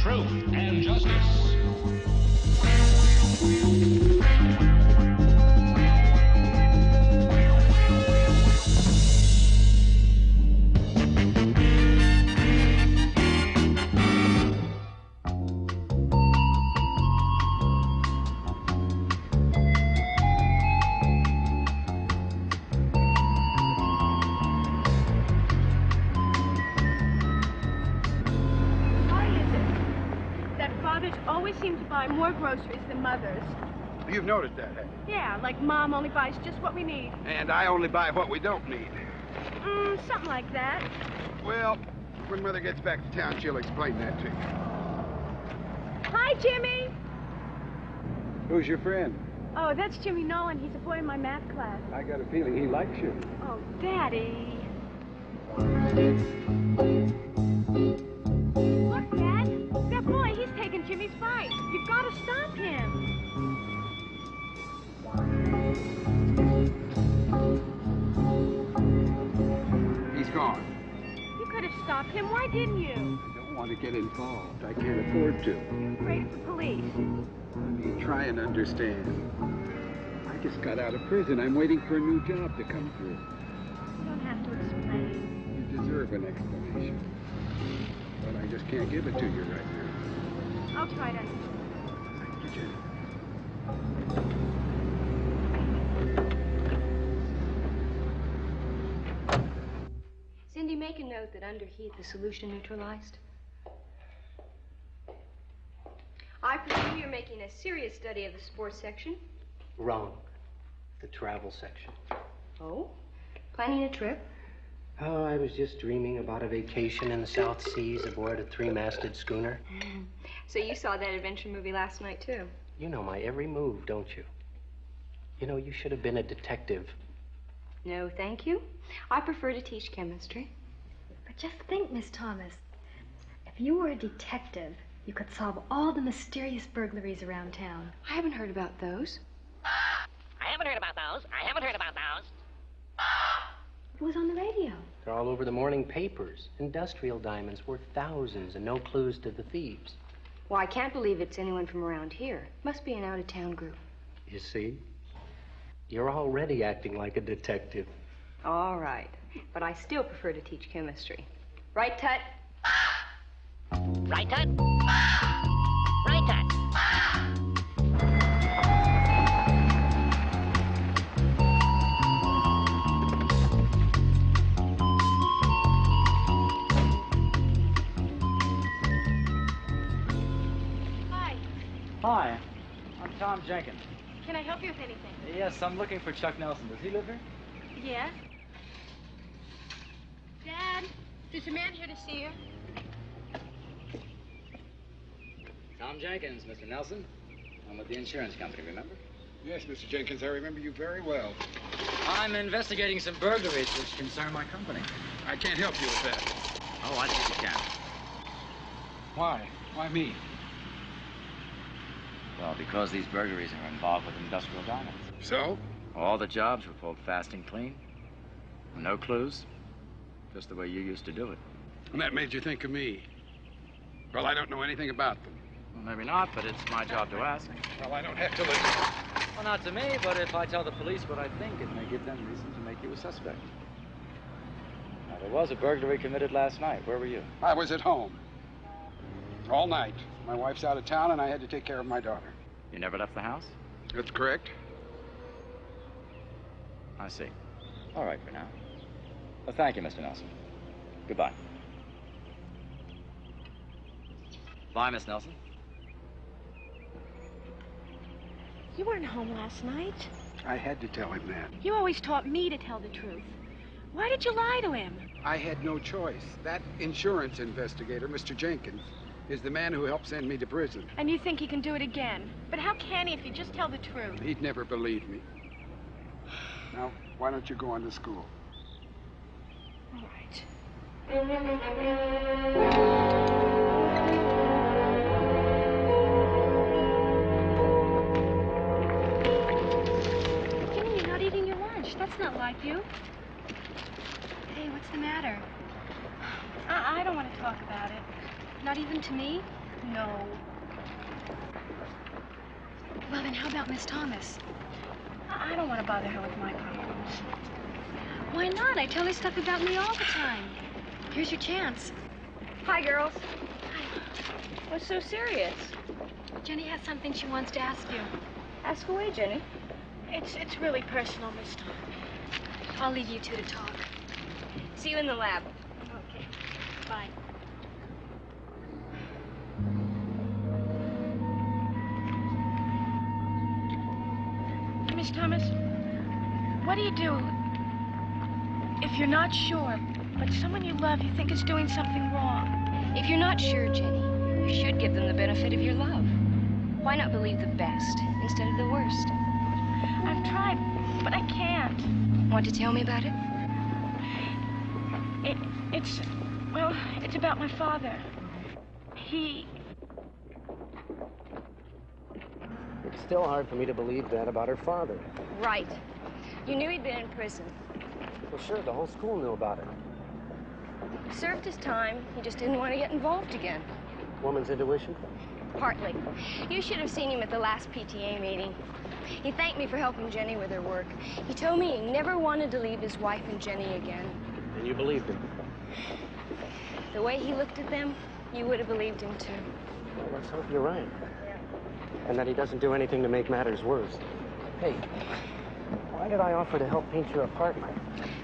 truth, and justice. Always seem to buy more groceries than mothers. You've noticed that, haven't you? Yeah, like Mom only buys just what we need. And I only buy what we don't need. Something like that. Well, when Mother gets back to town, she'll explain that to you. Hi, Jimmy. Who's your friend? Oh, that's Jimmy Nolan. He's a boy in my math class. I got a feeling he likes you. Oh, Daddy. Look, Dad. That boy, he's taking Jimmy's bite. You've got to stop him. He's gone. You could have stopped him. Why didn't you? I don't want to get involved. I can't afford to. You're afraid of the police. I mean, try and understand. I just got out of prison. I'm waiting for a new job to come through. You don't have to explain. You deserve an explanation. But I just can't give it to you right now. I'll try to. Thank you, Jenny. Cindy, make a note that under heat the solution neutralized. I presume you're making a serious study of the sports section. Wrong. The travel section. Oh? Planning a trip? Oh, I was just dreaming about a vacation in the South Seas aboard a three-masted schooner. So you saw that adventure movie last night, too? You know my every move, don't you? You know, you should have been a detective. No, thank you. I prefer to teach chemistry. But just think, Miss Thomas. If you were a detective, you could solve all the mysterious burglaries around town. I haven't heard about those. I haven't heard about those. It was on the radio. They're all over the morning papers. Industrial diamonds worth thousands and no clues to the thieves. Well, I can't believe it's anyone from around here. Must be an out-of-town group. You see? You're already acting like a detective. All right. But I still prefer to teach chemistry. Right, Tut? Right, Tut? Right, Tut? Hi, I'm Tom Jenkins. Can I help you with anything? Yes, I'm looking for Chuck Nelson. Does he live here? Yeah? Dad, there's a man here to see you. Tom Jenkins, Mr. Nelson. I'm with the insurance company, remember? Yes, Mr. Jenkins, I remember you very well. I'm investigating some burglaries which concern my company. I can't help you with that. Oh, I think you can. Why? Why me? Well, because these burglaries are involved with industrial diamonds. So? All the jobs were pulled fast and clean. No clues. Just the way you used to do it. And that made you think of me. Well, I don't know anything about them. Well, maybe not, but it's my job to ask. Well, I don't have to listen. Well, not to me, but if I tell the police what I think, it may give them reason to make you a suspect. Now, there was a burglary committed last night. Where were you? I was at home. All night. My wife's out of town, and I had to take care of my daughter. You never left the house? That's correct. I see. All right for now. Well, thank you, Mr. Nelson. Goodbye. Bye, Miss Nelson. You weren't home last night. I had to tell him that. You always taught me to tell the truth. Why did you lie to him? I had no choice. That insurance investigator, Mr. Jenkins, is the man who helped send me to prison. And you think he can do it again? But how can he if you just tell the truth? He'd never believe me. Now, why don't you go on to school? All right. Jimmy, you're not eating your lunch. That's not like you. Hey, what's the matter? I don't want to talk about it. Not even to me? No. Well, then how about Miss Thomas? I don't want to bother her with my problems. Why not? I tell her stuff about me all the time. Here's your chance. Hi, girls. What's so serious? Jenny has something she wants to ask you. Ask away, Jenny. It's really personal, Miss Thomas. I'll leave you two to talk. See you in the lab. Okay. Bye. Miss Thomas, what do you do if you're not sure, but someone you love you think is doing something wrong? If you're not sure, Jenny, you should give them the benefit of your love. Why not believe the best instead of the worst? I've tried, but I can't. Want to tell me about it? It's about my father. It's still hard for me to believe that about her father. Right. You knew he'd been in prison. Well, sure, the whole school knew about it. He served his time. He just didn't want to get involved again. Woman's intuition? Partly. You should have seen him at the last PTA meeting. He thanked me for helping Jenny with her work. He told me he never wanted to leave his wife and Jenny again. And you believed him? The way he looked at them, you would have believed him too. Well, let's hope you're right. And that he doesn't do anything to make matters worse. Hey, why did I offer to help paint your apartment?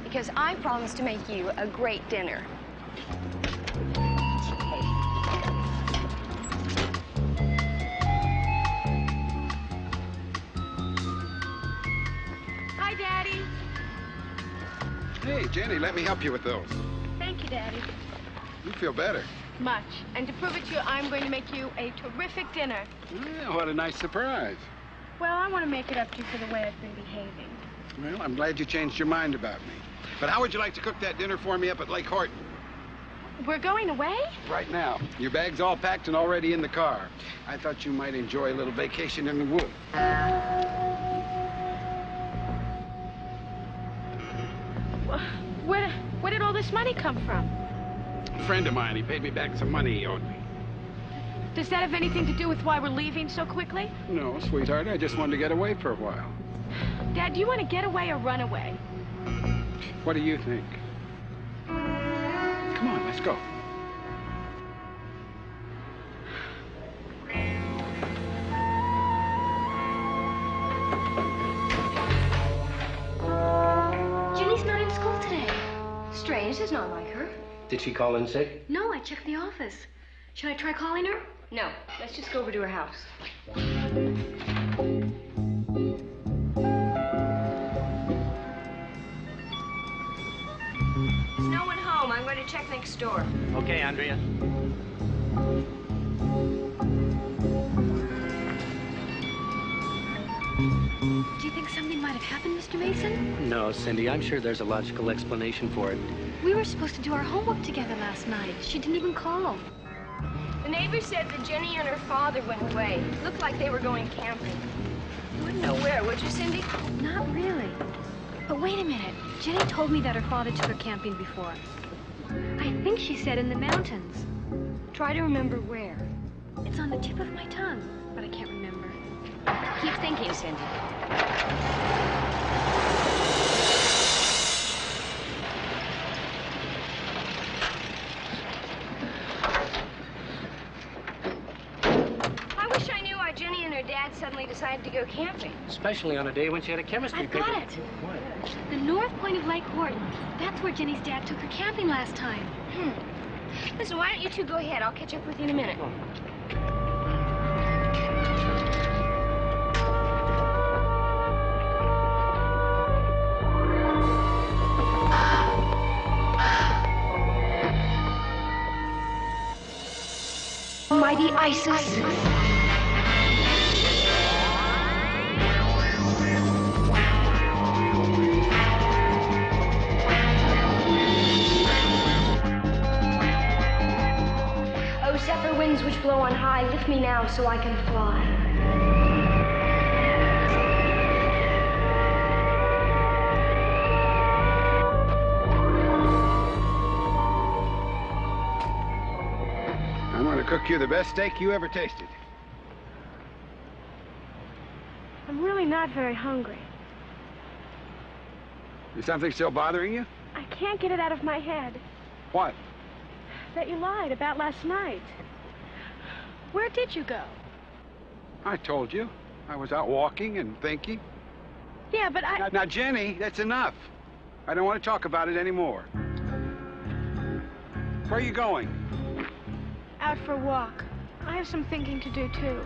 Because I promised to make you a great dinner. Hi, Daddy. Hey, Jenny, let me help you with those. Thank you, Daddy. You feel better. Much. And to prove it to you, I'm going to make you a terrific dinner. Well, what a nice surprise. Well, I want to make it up to you for the way I've been behaving. Well, I'm glad you changed your mind about me. But how would you like to cook that dinner for me up at Lake Horton? We're going away? Right now. Your bag's all packed and already in the car. I thought you might enjoy a little vacation in the woods. Where did all this money come from? A friend of mine, he paid me back some money he owed me. Does that have anything to do with why we're leaving so quickly? No, sweetheart, I just wanted to get away for a while. Dad, do you want to get away or run away? What do you think? Come on, let's go. Jenny's not in school today. Strange, it's not like her. Did she call in sick? No, I checked the office. Should I try calling her? No, let's just go over to her house. There's no one home. I'm going to check next door. Okay, Andrea. Do you think something might have happened, Mr. Mason? No, Cindy, I'm sure there's a logical explanation for it. We were supposed to do our homework together last night. She didn't even call. The neighbor said that Jenny and her father went away. Looked like they were going camping. You wouldn't know where, would you, Cindy? Not really. But wait a minute. Jenny told me that her father took her camping before. I think she said in the mountains. Try to remember where. It's on the tip of my tongue, but I can't remember. Keep thinking, Cindy. I wish I knew why Jenny and her dad suddenly decided to go camping. Especially on a day when she had a chemistry I've got paper. it. What? The north point of Lake Horton. That's where Jenny's dad took her camping last time. Listen, why don't you two go ahead? I'll catch up with you in a minute. Mighty Isis. Oh, zephyr winds which blow on high, lift me now so I can fly. I'm going to cook you the best steak you ever tasted. I'm really not very hungry. Is something still bothering you? I can't get it out of my head What? that you lied about last night. Where did you go? I told you. I was out walking and thinking. Yeah, but Now, Jenny, that's enough. I don't want to talk about it anymore. Where are you going? Out for a walk. I have some thinking to do, too.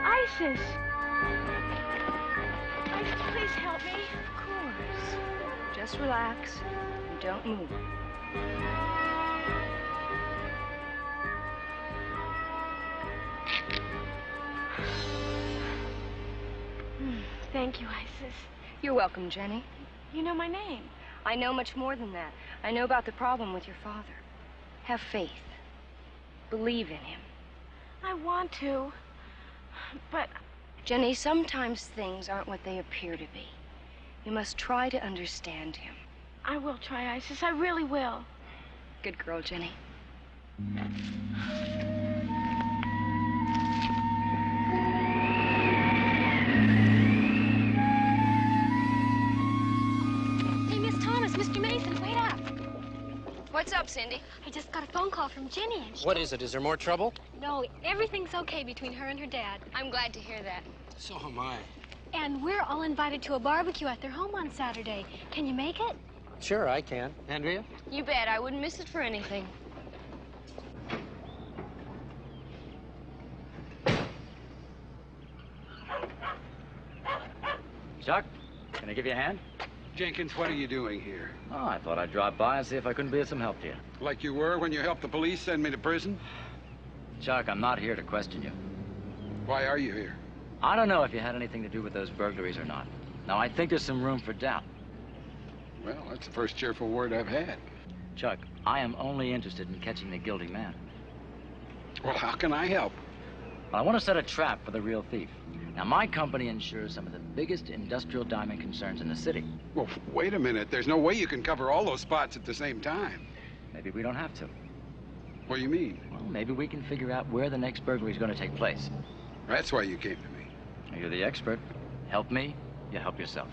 Isis! Isis, please help me. Of course. Just relax and don't move. Thank you, Isis. You're welcome, Jenny. You know my name. I know much more than that. I know about the problem with your father. Have faith. Believe in him. I want to, but... Jenny, sometimes things aren't what they appear to be. You must try to understand him. I will try, Isis. I really will. Good girl, Jenny. Hey, Miss Thomas, Mr. Mason, wait up. What's up, Cindy? I just got a phone call from Jenny. And What is it? Is there more trouble? No, everything's okay between her and her dad. I'm glad to hear that. So am I. And we're all invited to a barbecue at their home on Saturday. Can you make it? Sure, I can. Andrea? You bet. I wouldn't miss it for anything. Chuck, can I give you a hand? Jenkins, what are you doing here? Oh, I thought I'd drop by and see if I couldn't be of some help to you. Like you were when you helped the police send me to prison? Chuck, I'm not here to question you. Why are you here? I don't know if you had anything to do with those burglaries or not. Now, I think there's some room for doubt. Well, that's the first cheerful word I've had. Chuck, I am only interested in catching the guilty man. Well, how can I help? Well, I want to set a trap for the real thief. Now, my company insures some of the biggest industrial diamond concerns in the city. Well, wait a minute. There's no way you can cover all those spots at the same time. Maybe we don't have to. What do you mean? Well, maybe we can figure out where the next burglary is going to take place. That's why you came to me. You're the expert. Help me, you help yourself.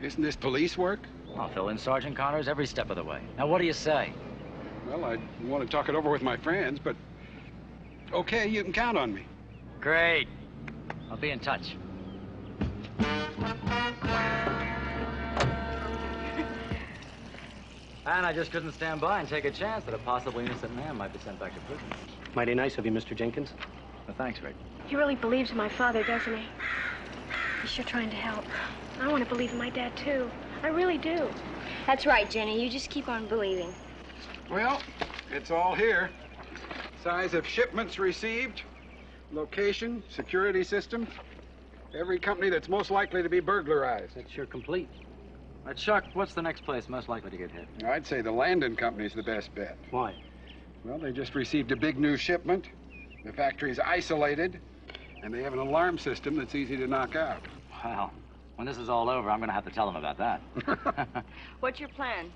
Isn't this police work? I'll fill in Sergeant Connors every step of the way. Now, what do you say? Well, I want to talk it over with my friends, but... Okay, you can count on me. Great. I'll be in touch. And I just couldn't stand by and take a chance that a possibly innocent man might be sent back to prison. Mighty nice of you, Mr. Jenkins. Well, thanks, Rick. He really believes in my father, doesn't he? He's sure trying to help. I want to believe in my dad, too. I really do. That's right, Jenny. You just keep on believing. Well, it's all here. Size of shipments received, location, security system, every company that's most likely to be burglarized. That's sure complete. Chuck, what's the next place most likely to get hit? I'd say the Landon Company's the best bet. Why? Well, they just received a big new shipment. The factory's isolated, and they have an alarm system that's easy to knock out. Well, when this is all over, I'm going to have to tell them about that. What's your plan?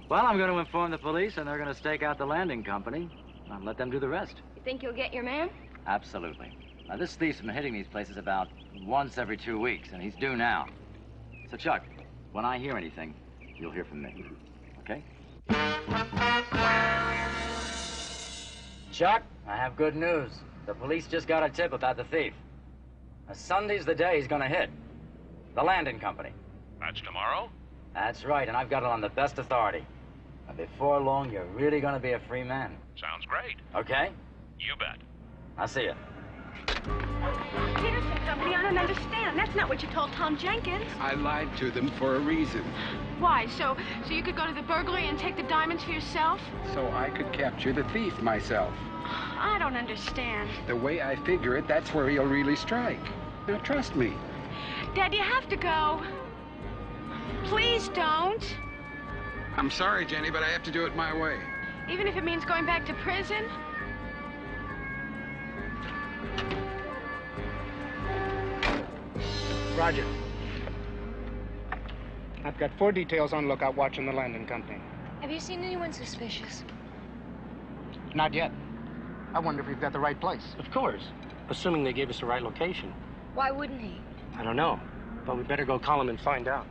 Well, I'm going to inform the police, and they're going to stake out the landing company and let them do the rest. You think you'll get your man? Absolutely. Now, this thief's been hitting these places about once every 2 weeks, and he's due now. So, Chuck, When I hear anything, you'll hear from me. Okay? Chuck, I have good news. The police just got a tip about the thief. Sunday's the day he's gonna hit. The landing company. That's tomorrow? That's right, and I've got it on the best authority. And before long, you're really gonna be a free man. Sounds great. Okay? You bet. I'll see you. Peterson Company, I don't understand. That's not what you told Tom Jenkins. I lied to them for a reason. Why? So you could go to the burglary and take the diamonds for yourself? So I could capture the thief myself. I don't understand. The way I figure it, that's where he'll really strike. Now, trust me. Dad, you have to go. Please don't. I'm sorry, Jenny, but I have to do it my way. Even if it means going back to prison? Roger. I've got 4 details on lookout watching the landing company. Have you seen anyone suspicious? Not yet. I wonder if we've got the right place. Of course. Assuming they gave us the right location. Why wouldn't he? I don't know. But we better go call him and find out.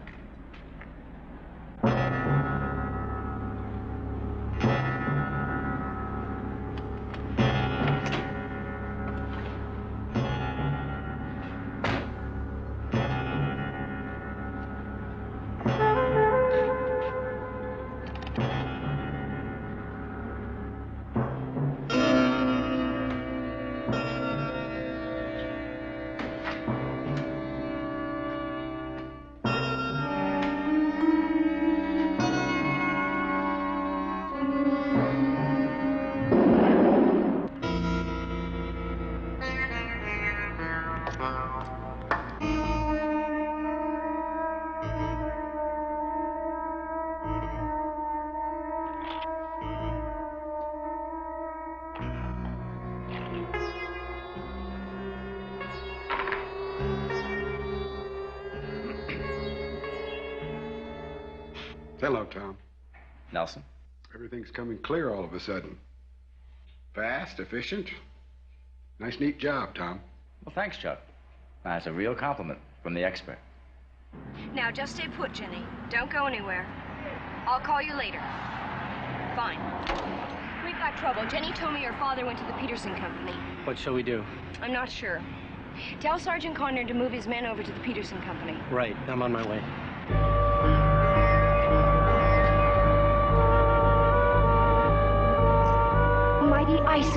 Hello, Tom. Nelson? Everything's coming clear all of a sudden. Fast, efficient. Nice, neat job, Tom. Well, thanks, Chuck. That's a real compliment from the expert. Now, just stay put, Jenny. Don't go anywhere. I'll call you later. Fine. We've got trouble. Jenny told me your father went to the Peterson Company. What shall we do? I'm not sure. Tell Sergeant Conner to move his men over to the Peterson Company. Right. I'm on my way. Mighty ISIS.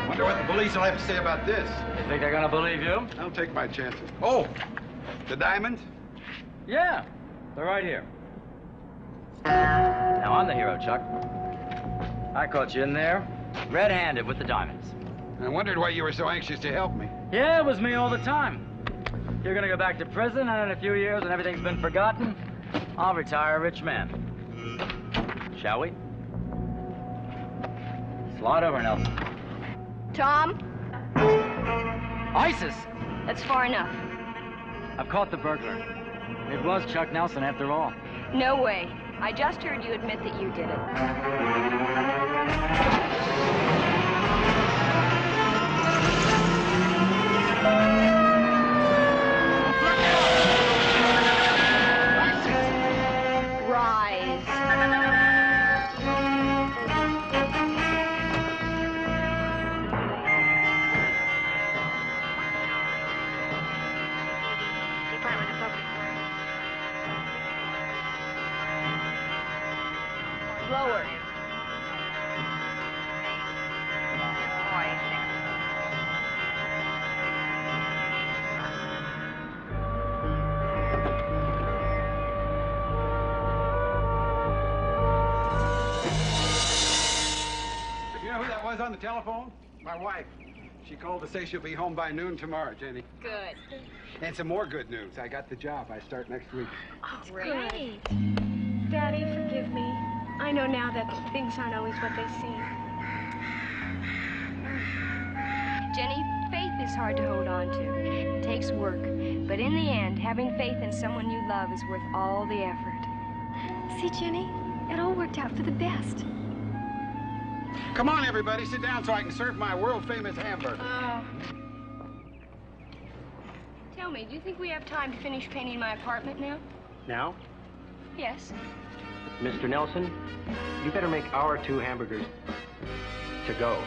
Wonder what the police will have to say about this. You think they're gonna believe you? I'll take my chances. Oh, the diamonds? Yeah, they're right here. Now, I'm the hero, Chuck. I caught you in there, red-handed with the diamonds. I wondered why you were so anxious to help me. Yeah, it was me all the time. You're gonna go back to prison, and in a few years, when everything's been forgotten, I'll retire a rich man. Shall we? Slide over, Nelson. Tom, ISIS! that's far enough. I've caught the burglar. It was Chuck Nelson, after all. No way. I just heard you admit that you did it. Lower. You know who that was on the telephone? My wife. She called to say she'll be home by noon tomorrow, Jenny. Good. And some more good news. I got the job. I start next week. Oh, great. Daddy, forgive me. I know now that things aren't always what they seem. Jenny, faith is hard to hold on to. It takes work. But in the end, having faith in someone you love is worth all the effort. See, Jenny? It all worked out for the best. Come on, everybody, sit down so I can serve my world-famous hamburger. Tell me, do you think we have time to finish painting my apartment now? Now, Yes. Mr. Nelson, you better make our 2 hamburgers to go.